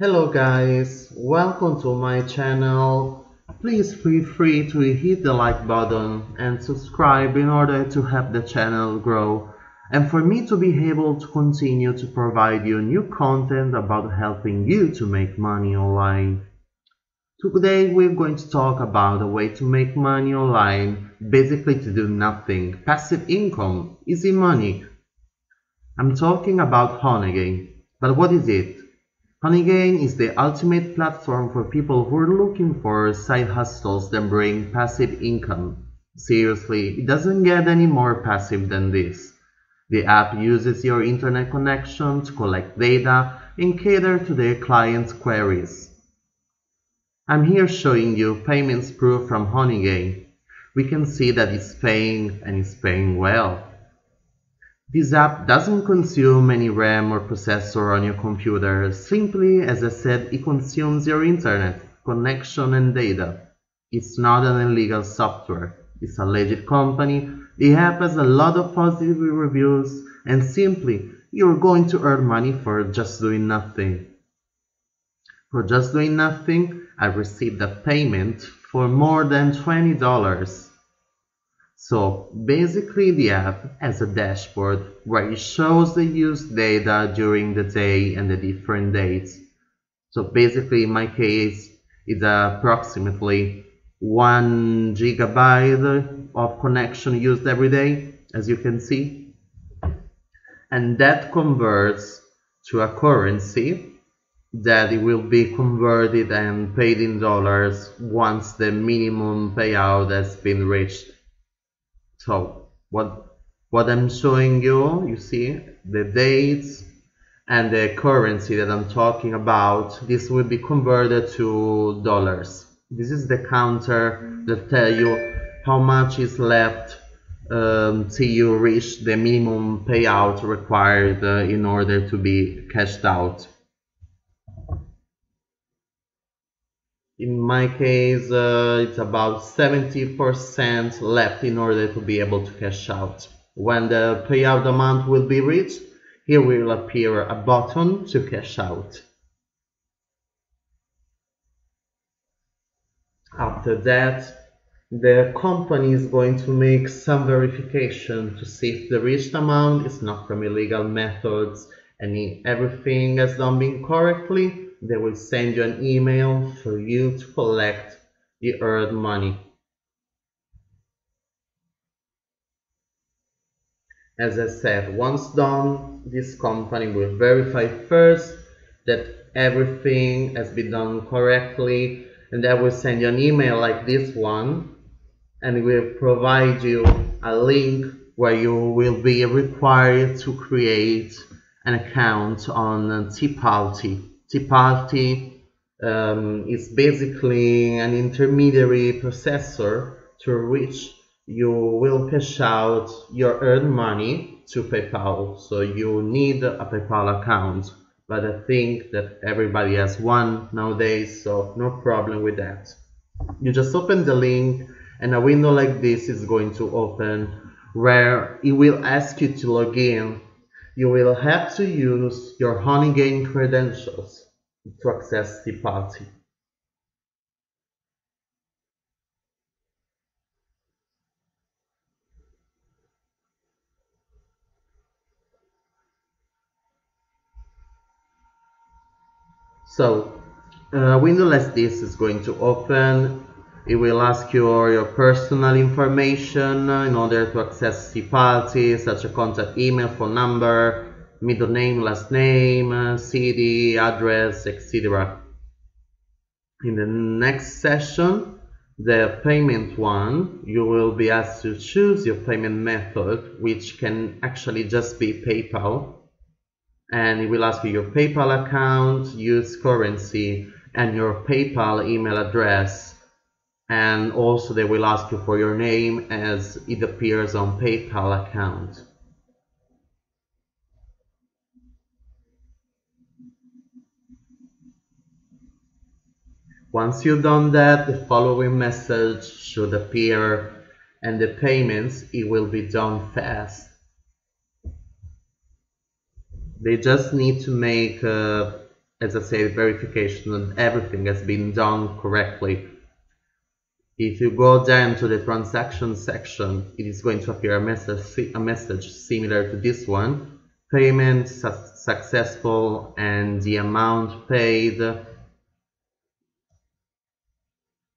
Hello guys, welcome to my channel. Please feel free to hit the like button and subscribe in order to help the channel grow and for me to be able to continue to provide you new content about helping you to make money online. Today we're going to talk about a way to make money online, basically to do nothing, passive income, easy money. I'm talking about Honeygain, but what is it? Honeygain is the ultimate platform for people who are looking for side hustles that bring passive income. Seriously, it doesn't get any more passive than this. The app uses your internet connection to collect data and cater to their clients' queries. I'm here showing you payments proof from Honeygain. We can see that it's paying and it's paying well. This app doesn't consume any RAM or processor on your computer. Simply, as I said, it consumes your internet connection and data. It's not an illegal software. It's a legit company. The app has a lot of positive reviews, and simply, you're going to earn money for just doing nothing. For just doing nothing, I received a payment for more than $20. So basically the app has a dashboard where it shows the used data during the day and the different dates. So basically in my case it's approximately 1 gigabyte of connection used every day, as you can see. And that converts to a currency that it will be converted and paid in dollars once the minimum payout has been reached. So what I'm showing you, you see the dates and the currency that I'm talking about. This will be converted to dollars. This is the counter that tells you how much is left till you reach the minimum payout required in order to be cashed out. In my case, it's about 70% left in order to be able to cash out. When the payout amount will be reached, here will appear a button to cash out. After that, the company is going to make some verification to see if the reached amount is not from illegal methods and if everything has been correctly. They will send you an email for you to collect the earned money. As I said, once done, this company will verify first that everything has been done correctly, and they will send you an email like this one, and it will provide you a link where you will be required to create an account on Tipalti. Tipalti is basically an intermediary processor through which you will cash out your earned money to PayPal. So you need a PayPal account, but I think that everybody has one nowadays, so no problem with that. You just open the link and a window like this is going to open where it will ask you to log in. You will have to use your Honeygain credentials to access the party. So a window like this is going to open. It will ask you your personal information in order to access the party, such as contact email, phone number, middle name, last name, city, address, etc. In the next session, the payment one, you will be asked to choose your payment method, which can actually just be PayPal. And it will ask you your PayPal account, use currency, and your PayPal email address. And also they will ask you for your name as it appears on PayPal account. Once you've done that, the following message should appear, and the payments, it will be done fast. They just need to make as I said, verification and everything has been done correctly. If you go down to the transaction section, it is going to appear a message similar to this one. Payment successful and the amount paid.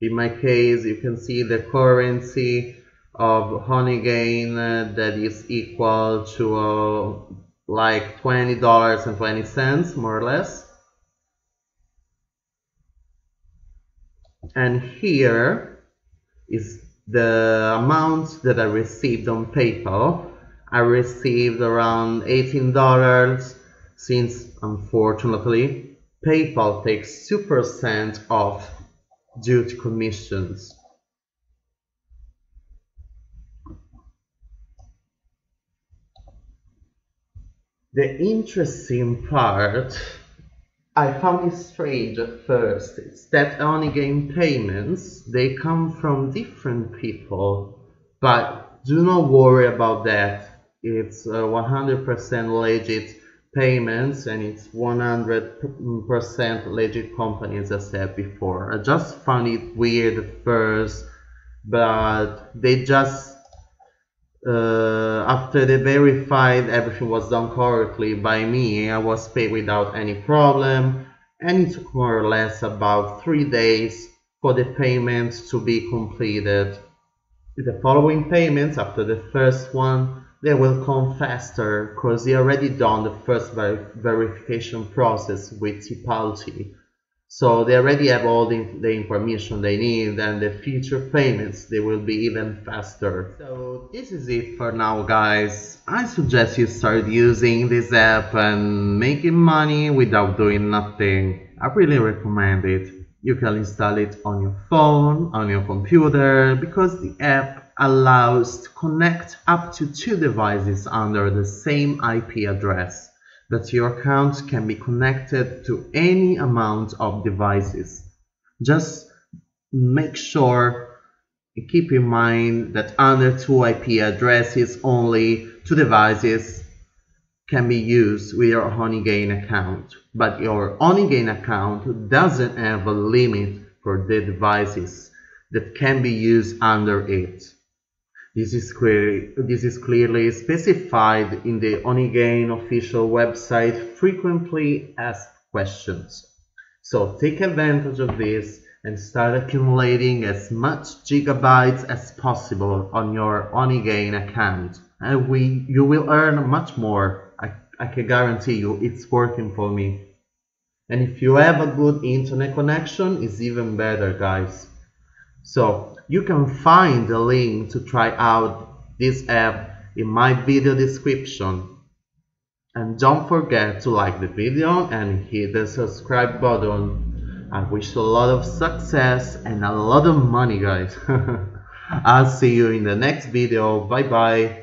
In my case, you can see the currency of Honeygain that is equal to like $20.20 more or less. And here is the amount that I received on PayPal. I received around $18 since, unfortunately, PayPal takes 2% off due to commissions. The interesting part, I found it strange at first, is that Honeygain payments, they come from different people, but do not worry about that. It's 100% legit payments and it's 100% legit company, as I said before. I just found it weird at first, but they just after they verified everything was done correctly by me, I was paid without any problem, and it took more or less about 3 days for the payment to be completed. The following payments after the first one, they will come faster because they already done the first verification process with Payout. So they already have all the information they need, and the future payments, they will be even faster. So this is it for now, guys. I suggest you start using this app and making money without doing nothing. I really recommend it. You can install it on your phone, on your computer, because the app allows to connect up to 2 devices under the same IP address. That your account can be connected to any amount of devices. Just make sure, keep in mind that under 2 IP addresses only 2 devices can be used with your Honeygain account. But your Honeygain account doesn't have a limit for the devices that can be used under it. This is clearly specified in the Honeygain official website, frequently asked questions. So take advantage of this and start accumulating as much gigabytes as possible on your Honeygain account. And you will earn much more. I can guarantee you it's working for me. And if you have a good internet connection, it's even better, guys. So you can find the link to try out this app in my video description. And don't forget to like the video and hit the subscribe button. I wish you a lot of success and a lot of money, guys. I'll see you in the next video. Bye bye.